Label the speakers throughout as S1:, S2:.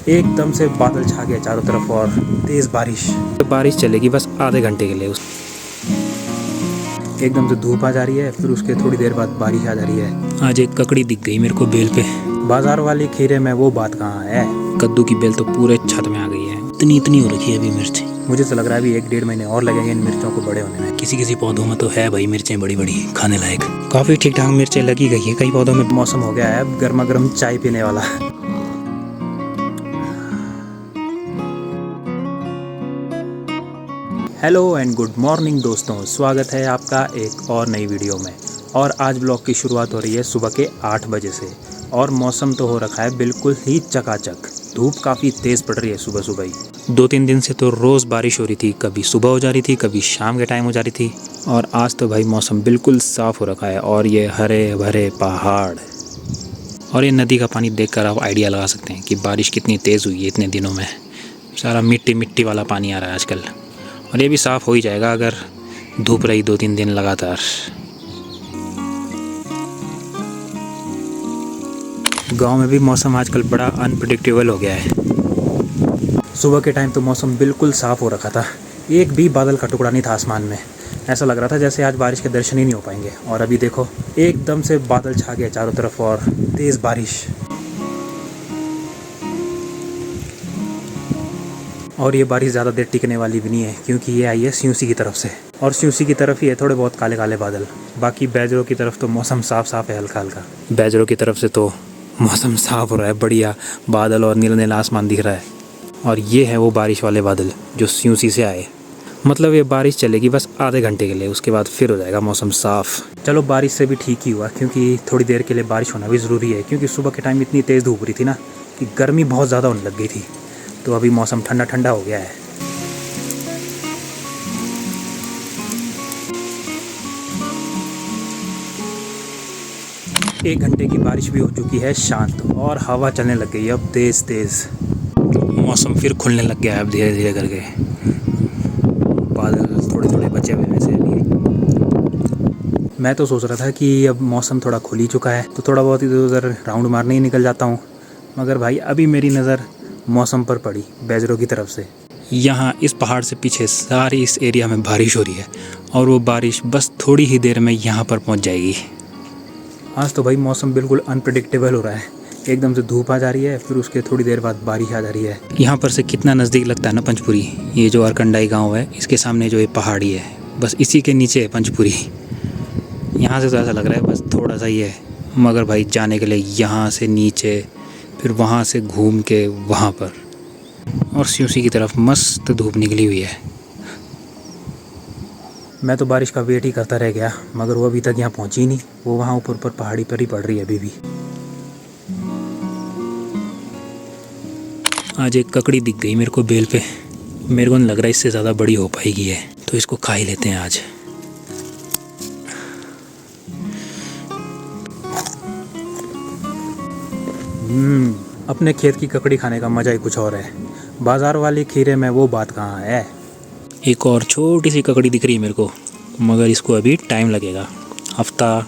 S1: एकदम से बादल छा गए चारों तरफ और तेज़ बारिश चलेगी बस आधे घंटे के लिए। एकदम से धूप आ जा रही है, फिर उसके थोड़ी देर बाद बारिश आ जा रही है। आज एक ककड़ी दिख गई मेरे को बेल पे। बाजार वाली खीरे में वो बात कहाँ है। कद्दू की बेल तो पूरे छत में आ गई है। इतनी हो रखी है अभी मिर्च। मुझे तो लग रहा है अभी 1-1.5 महीने और लगेंगे इन मिर्चों को बड़े होने में। किसी पौधों में तो है भाई मिर्चें बड़ी बड़ी खाने लायक। काफ़ी ठीक ठाक मिर्चें लगी गई है कई पौधों में। मौसम हो गया है अब गर्मा गर्म चाय पीने वाला। हेलो एंड गुड मॉर्निंग दोस्तों, स्वागत है आपका एक और नई वीडियो में। और आज ब्लॉग की शुरुआत हो रही है सुबह के 8 बजे से। और मौसम तो हो रखा है बिल्कुल ही चकाचक। धूप काफ़ी तेज़ पड़ रही है सुबह सुबह ही। 2-3 दिन से तो रोज़ बारिश हो रही थी, कभी सुबह हो जा रही थी, कभी शाम के टाइम हो जा रही थी। और आज तो भाई मौसम बिल्कुल साफ़ हो रखा है और ये हरे भरे पहाड़ और ये नदी का पानी देखकर आप आइडिया लगा सकते हैं कि बारिश कितनी तेज़ हुई है इतने दिनों में। सारा मिट्टी वाला पानी आ रहा है आजकल। और ये भी साफ़ हो ही जाएगा अगर धूप रही 2-3 दिन लगातार। गांव में भी मौसम आजकल बड़ा अनप्रेडिक्टेबल हो गया है। सुबह के टाइम तो मौसम बिल्कुल साफ़ हो रखा था, एक भी बादल का टुकड़ा नहीं था आसमान में। ऐसा लग रहा था जैसे आज बारिश के दर्शन ही नहीं हो पाएंगे। और अभी देखो एकदम से बादल छा गए चारों तरफ और तेज़ बारिश। और ये बारिश ज़्यादा देर टिकने वाली भी नहीं है क्योंकि ये आई है सियूसी की तरफ से। और सियूसी की तरफ ही है थोड़े बहुत काले काले बादल। बाकी बैजरों की तरफ तो मौसम साफ है हल्का हल्का। बैजरों की तरफ से तो मौसम साफ हो रहा है, बढ़िया बादल और नीला नीला आसमान दिख रहा है। और ये है वो बारिश वाले बादल जो सियूसी से आए। मतलब ये बारिश चलेगी बस आधे घंटे के लिए, उसके बाद फिर हो जाएगा मौसम साफ़। चलो बारिश से भी ठीक ही हुआ क्योंकि थोड़ी देर के लिए बारिश होना भी ज़रूरी है। क्योंकि सुबह के टाइम इतनी तेज़ धूप रही थी ना कि गर्मी बहुत ज़्यादा होने लग गई थी। तो अभी मौसम ठंडा ठंडा हो गया है। एक घंटे की बारिश भी हो चुकी है शांत और हवा चलने लग गई है अब तेज़ तेज़। मौसम फिर खुलने लग गया है अब धीरे धीरे करके। बादल थोड़े थोड़े बचे हुए में से अभी। मैं तो सोच रहा था कि अब मौसम थोड़ा खुल ही चुका है तो थोड़ा बहुत इधर उधर राउंड मारने ही निकल जाता हूँ। मगर भाई अभी मेरी नज़र मौसम पर पड़ी बैजरों की तरफ से। यहाँ इस पहाड़ से पीछे सारी इस एरिया में बारिश हो रही है और वो बारिश बस थोड़ी ही देर में यहाँ पर पहुँच जाएगी। आज तो भाई मौसम बिल्कुल अनप्रेडिक्टेबल हो रहा है। एकदम से धूप आ जा रही है, फिर उसके थोड़ी देर बाद बारिश आ जा रही है। यहाँ पर से कितना नज़दीक लगता है ना पंचपुरी। ये जो अरकंडाई गाँव है इसके सामने जो ये पहाड़ी है बस इसी के नीचे है पंचपुरी। यहाँ से तो ऐसा लग रहा है बस थोड़ा सा ही है, मगर भाई जाने के लिए यहाँ से नीचे फिर वहाँ से घूम के वहाँ पर। और सियूसी की तरफ मस्त धूप निकली हुई है। मैं तो बारिश का वेट ही करता रह गया मगर वो अभी तक यहाँ पहुँची नहीं। वो वहाँ ऊपर पहाड़ी पर ही पड़ रही है अभी भी। आज एक ककड़ी दिख गई मेरे को बेल पे। मेरे को नहीं लग रहा इससे ज़्यादा बड़ी हो पाएगी है, तो इसको खा ही लेते हैं आज। अपने खेत की ककड़ी खाने का मज़ा ही कुछ और है। बाजार वाली खीरे में वो बात कहाँ है। एक और छोटी सी ककड़ी दिख रही है मेरे को, मगर इसको अभी टाइम लगेगा। हफ्ता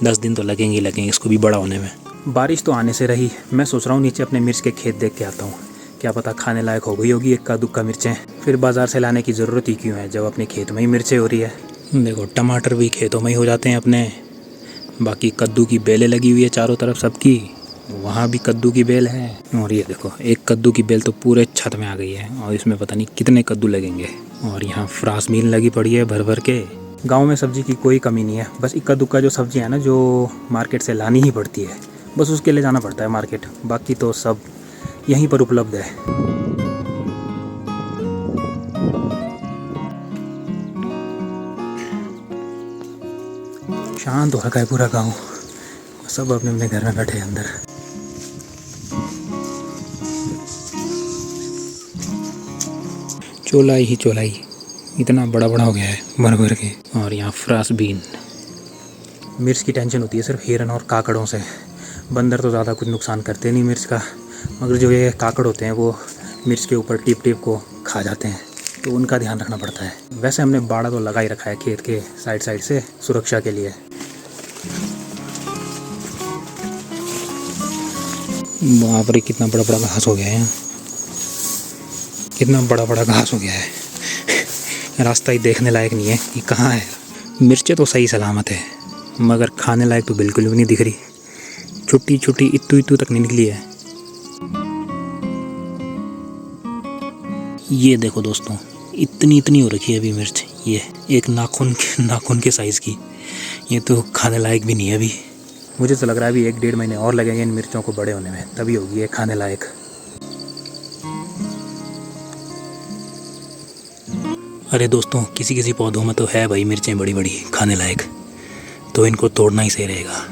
S1: 10 दिन तो लगेंगे इसको भी बड़ा होने में। बारिश तो आने से रही, मैं सोच रहा हूँ नीचे अपने मिर्च के खेत देख के आता हूँ। क्या पता खाने लायक हो गई होगी इक्का दुक्का मिर्चें। फिर बाज़ार से लाने की ज़रूरत ही क्यों है जब अपने खेत में ही मिर्चें हो रही है। देखो टमाटर भी खेतों में ही हो जाते हैं अपने। बाकी कद्दू की बेलें लगी हुई है चारों तरफ सबकी, वहाँ भी कद्दू की बेल है। और ये देखो एक कद्दू की बेल तो पूरे छत में आ गई है और इसमें पता नहीं कितने कद्दू लगेंगे। और यहाँ फ्रास बीन लगी पड़ी है भर भर के। गांव में सब्जी की कोई कमी नहीं है, बस इक्का दुक्का जो सब्जी है ना जो मार्केट से लानी ही पड़ती है, बस उसके लिए जाना पड़ता है मार्केट। बाकी तो सब यहीं पर उपलब्ध है। शांत हो रखा है पूरा गाँव, सब अपने अपने घर में बैठे हैं अंदर। चोलाई ही चोलाई इतना बड़ा हो गया है भर भर के। और यहाँ फ्रास बीन। मिर्च की टेंशन होती है सिर्फ हिरन और काकड़ों से। बंदर तो ज़्यादा कुछ नुकसान करते नहीं मिर्च का, मगर जो ये काकड़ होते हैं वो मिर्च के ऊपर टिप को खा जाते हैं, तो उनका ध्यान रखना पड़ता है। वैसे हमने बाड़ा तो लगा ही रखा है खेत के साइड से सुरक्षा के लिए। वहाँ पर कितना बड़ा घास हो गया है। कितना बड़ा बड़ा घास हो गया है, रास्ता ही देखने लायक नहीं है कि कहाँ है। मिर्चें तो सही सलामत है मगर खाने लायक तो बिल्कुल भी नहीं दिख रही, छोटी छोटी इतू इतू तक नहीं निकली है। ये देखो दोस्तों, इतनी इतनी हो रखी है अभी मिर्च, ये एक नाखून के साइज़ की। ये तो खाने लायक भी नहीं है अभी। मुझे तो लग रहा है अभी 1-1.5 महीने और लगेंगे इन मिर्चों को बड़े होने में, तभी होगी ये खाने लायक। अरे दोस्तों, किसी किसी पौधों में तो है भाई मिर्चें बड़ी बड़ी खाने लायक, तो इनको तोड़ना ही सही रहेगा।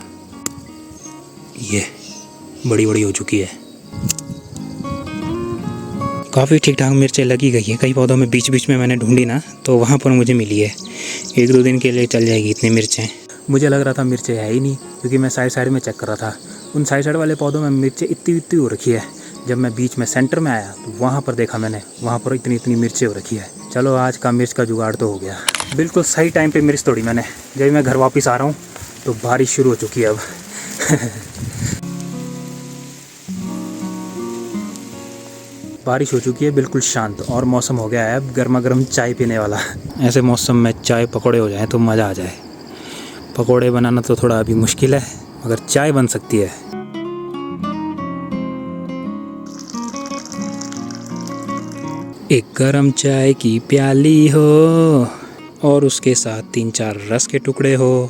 S1: ये बड़ी बड़ी हो चुकी है, काफ़ी ठीक ठाक मिर्चें लगी गई है। कई पौधों में बीच बीच में मैंने ढूंढी ना, तो वहाँ पर मुझे मिली है। 1-2 दिन के लिए चल जाएगी इतनी मिर्चें। मुझे लग रहा था मिर्चें है ही नहीं, क्योंकि मैं साइड में चेक कर रहा था। उन साइड वाले पौधों में मिर्चें इतनी इतनी हो रखी है। जब मैं बीच में सेंटर में आया तो वहाँ पर देखा मैंने, वहाँ पर इतनी इतनी मिर्चें हो रखी है। चलो आज का मिर्च का जुगाड़ तो हो गया। बिल्कुल सही टाइम पर मिर्च तोड़ी मैंने। जब मैं घर वापस आ रहा हूँ तो बारिश शुरू हो चुकी है अब। बारिश हो चुकी है बिल्कुल शांत, और मौसम हो गया है अब गर्मा गर्म चाय पीने वाला। ऐसे मौसम में चाय पकौड़े हो जाए तो मज़ा आ जाए। पकौड़े बनाना तो थोड़ा अभी मुश्किल है, मगर चाय बन सकती है। एक गरम चाय की प्याली हो और उसके साथ 3-4 रस के टुकड़े हो।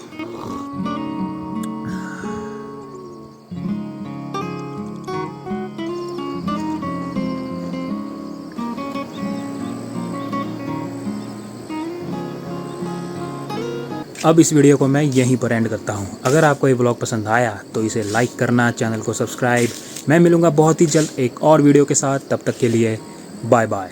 S1: अब इस वीडियो को मैं यहीं पर एंड करता हूँ। अगर आपको ये व्लॉग पसंद आया तो इसे लाइक करना, चैनल को सब्सक्राइब। मैं मिलूँगा बहुत ही जल्द एक और वीडियो के साथ, तब तक के लिए बाय बाय।